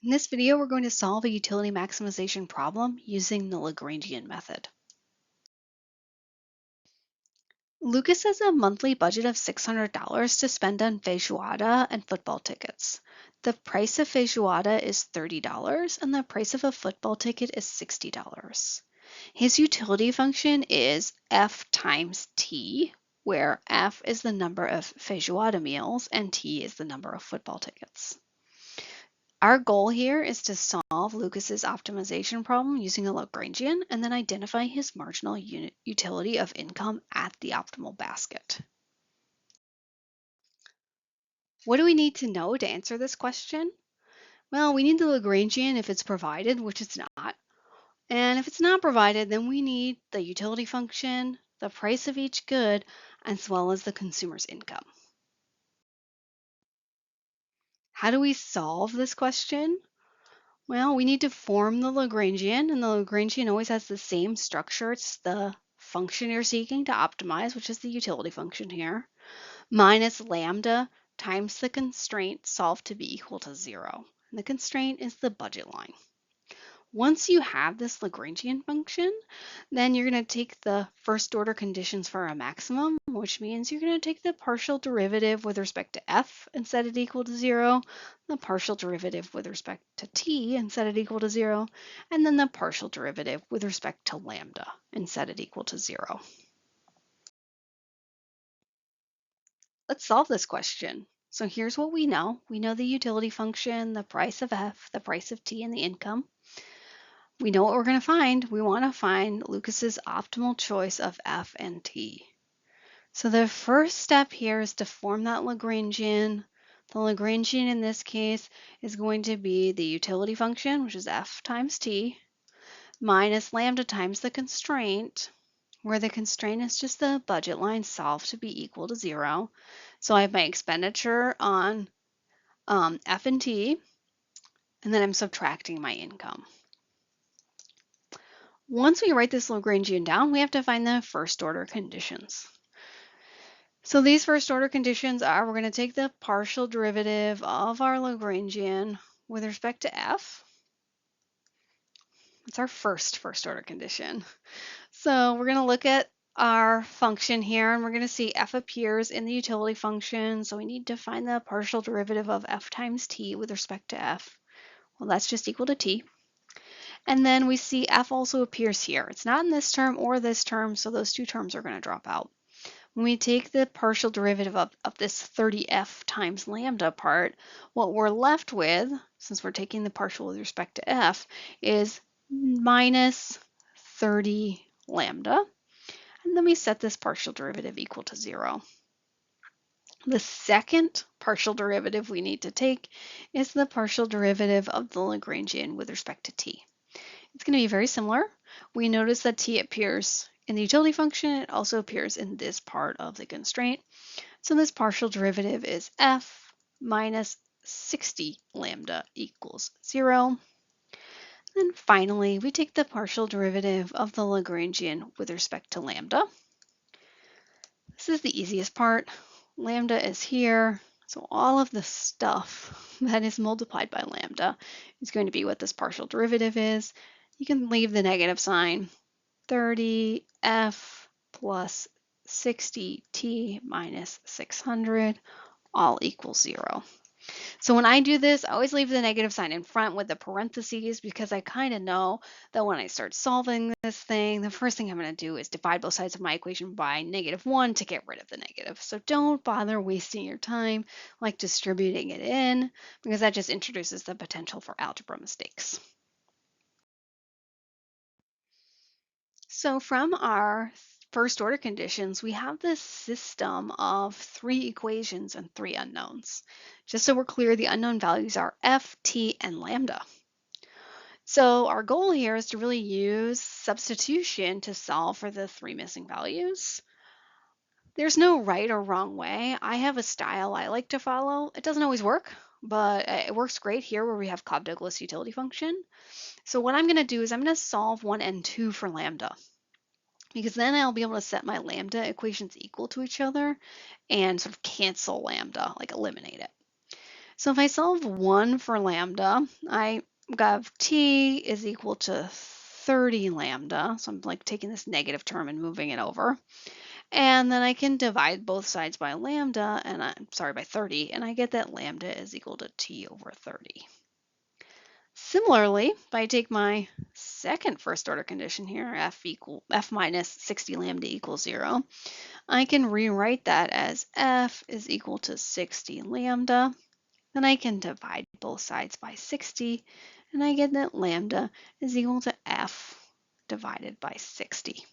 In this video, we're going to solve a utility maximization problem using the Lagrangian method. Lucas has a monthly budget of $600 to spend on feijoada and football tickets. The price of feijoada is $30 and the price of a football ticket is $60. His utility function is f times t, where f is the number of feijoada meals and t is the number of football tickets. Our goal here is to solve Lucas's optimization problem using a Lagrangian and then identify his marginal unit utility of income at the optimal basket. What do we need to know to answer this question? Well, we need the Lagrangian if it's provided, which it's not. And if it's not provided, then we need the utility function, the price of each good, as well as the consumer's income. How do we solve this question? Well, we need to form the Lagrangian, and the Lagrangian always has the same structure. It's the function you're seeking to optimize, which is the utility function here, minus lambda times the constraint solved to be equal to 0. And the constraint is the budget line. Once you have this Lagrangian function, then you're going to take the first order conditions for a maximum, which means you're going to take the partial derivative with respect to f and set it equal to 0, the partial derivative with respect to t and set it equal to 0, and then the partial derivative with respect to lambda and set it equal to 0. Let's solve this question. So here's what we know. We know the utility function, the price of f, the price of t, and the income. We know what we're going to find. We want to find Lucas's optimal choice of f and t. So the first step here is to form that Lagrangian. The Lagrangian in this case is going to be the utility function, which is f times t, minus lambda times the constraint, where the constraint is just the budget line solved to be equal to 0. So I have my expenditure on f and t, and then I'm subtracting my income. Once we write this Lagrangian down, we have to find the first order conditions. So these first order conditions are, we're going to take the partial derivative of our Lagrangian with respect to f. It's our first order condition. So we're going to look at our function here, and we're going to see f appears in the utility function. So we need to find the partial derivative of f times t with respect to f. Well, that's just equal to t. And then we see f also appears here. It's not in this term or this term, so those two terms are going to drop out. When we take the partial derivative of this 30f times lambda part, what we're left with, since we're taking the partial with respect to f, is minus 30 lambda. And then we set this partial derivative equal to 0. The second partial derivative we need to take is the partial derivative of the Lagrangian with respect to t. It's going to be very similar. We notice that t appears in the utility function. It also appears in this part of the constraint. So this partial derivative is f minus 60 lambda equals 0. Then finally, we take the partial derivative of the Lagrangian with respect to lambda. This is the easiest part. Lambda is here. So all of the stuff that is multiplied by lambda is going to be what this partial derivative is. You can leave the negative sign. 30f plus 60t minus 600 all equals 0. So when I do this, I always leave the negative sign in front with the parentheses because I kind of know that when I start solving this thing, the first thing I'm going to do is divide both sides of my equation by -1 to get rid of the negative. So don't bother wasting your time like distributing it in because that just introduces the potential for algebra mistakes. So from our first order conditions, we have this system of 3 equations and 3 unknowns. Just so we're clear, the unknown values are f, t, and lambda. So our goal here is to really use substitution to solve for the 3 missing values. There's no right or wrong way. I have a style I like to follow. It doesn't always work, but it works great here where we have Cobb-Douglas utility function. So what I'm going to do is I'm going to solve 1 and 2 for lambda, because then I'll be able to set my lambda equations equal to each other and sort of cancel lambda, like eliminate it. So if I solve 1 for lambda, I got t is equal to 30 lambda. So I'm like taking this negative term and moving it over. And then I can divide both sides by lambda, and by 30, and I get that lambda is equal to t over 30. Similarly, if I take my second first order condition here, f minus 60 lambda equals 0, I can rewrite that as f is equal to 60 lambda. Then I can divide both sides by 60, and I get that lambda is equal to f divided by 60.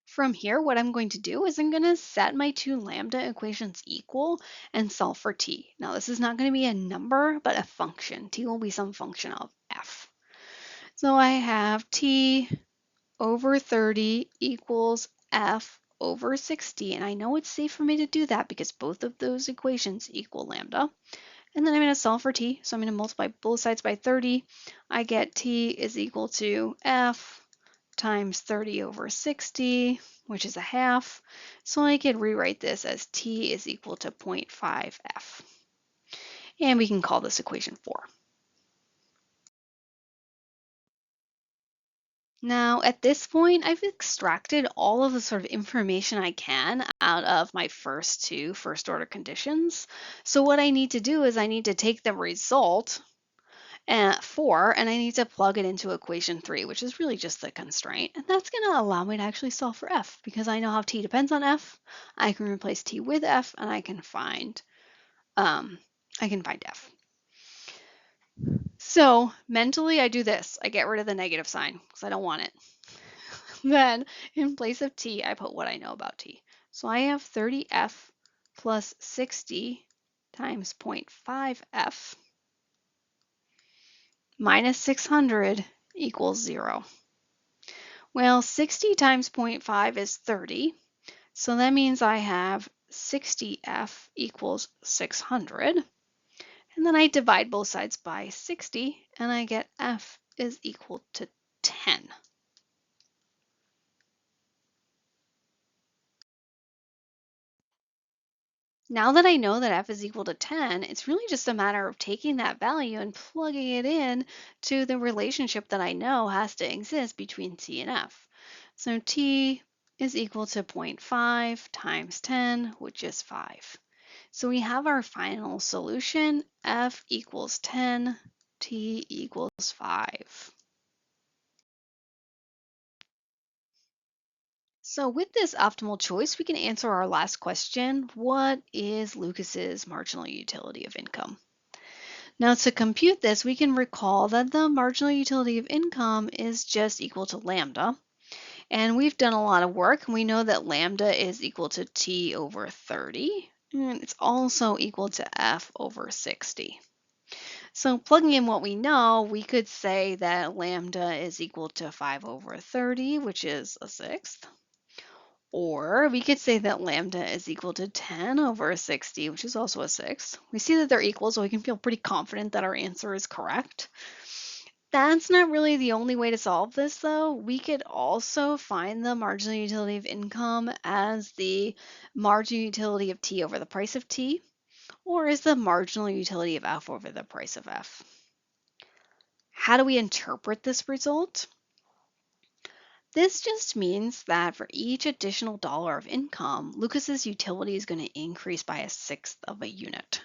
From here, what I'm going to do is I'm going to set my two lambda equations equal and solve for t. Now, this is not going to be a number, but a function. T will be some function of f. So I have t over 30 equals f over 60. And I know it's safe for me to do that because both of those equations equal lambda. And then I'm going to solve for t. So I'm going to multiply both sides by 30. I get t is equal to f times 30 over 60, which is a half. So I could rewrite this as t is equal to 0.5f. And we can call this equation 4. Now, at this point, I've extracted all of the sort of information I can out of my first two first order conditions. So what I need to do is I need to take the result, 4, and I need to plug it into equation 3, which is really just the constraint. And that's going to allow me to actually solve for f, because I know how t depends on f. I can replace t with f, and I can find f. So mentally, I do this. I get rid of the negative sign because I don't want it. Then in place of t, I put what I know about t. So I have 30f plus 60 times 0.5f minus 600 equals 0. Well, 60 times 0.5 is 30. So that means I have 60f equals 600. And then I divide both sides by 60, and I get f is equal to 10. Now that I know that f is equal to 10, it's really just a matter of taking that value and plugging it in to the relationship that I know has to exist between t and f. So t is equal to 0.5 times 10, which is 5. So we have our final solution, f equals 10, t equals 5. So with this optimal choice, we can answer our last question, what is Lucas's marginal utility of income? Now to compute this, we can recall that the marginal utility of income is just equal to lambda. And we've done a lot of work, and we know that lambda is equal to t over 30, and it's also equal to f over 60. So plugging in what we know, we could say that lambda is equal to 5 over 30, which is a sixth. Or we could say that lambda is equal to 10 over 60, which is also a sixth. We see that they're equal, so we can feel pretty confident that our answer is correct. That's not really the only way to solve this, though. We could also find the marginal utility of income as the marginal utility of t over the price of t, or as the marginal utility of f over the price of f. How do we interpret this result? This just means that for each additional dollar of income, Lucas's utility is going to increase by a sixth of a unit.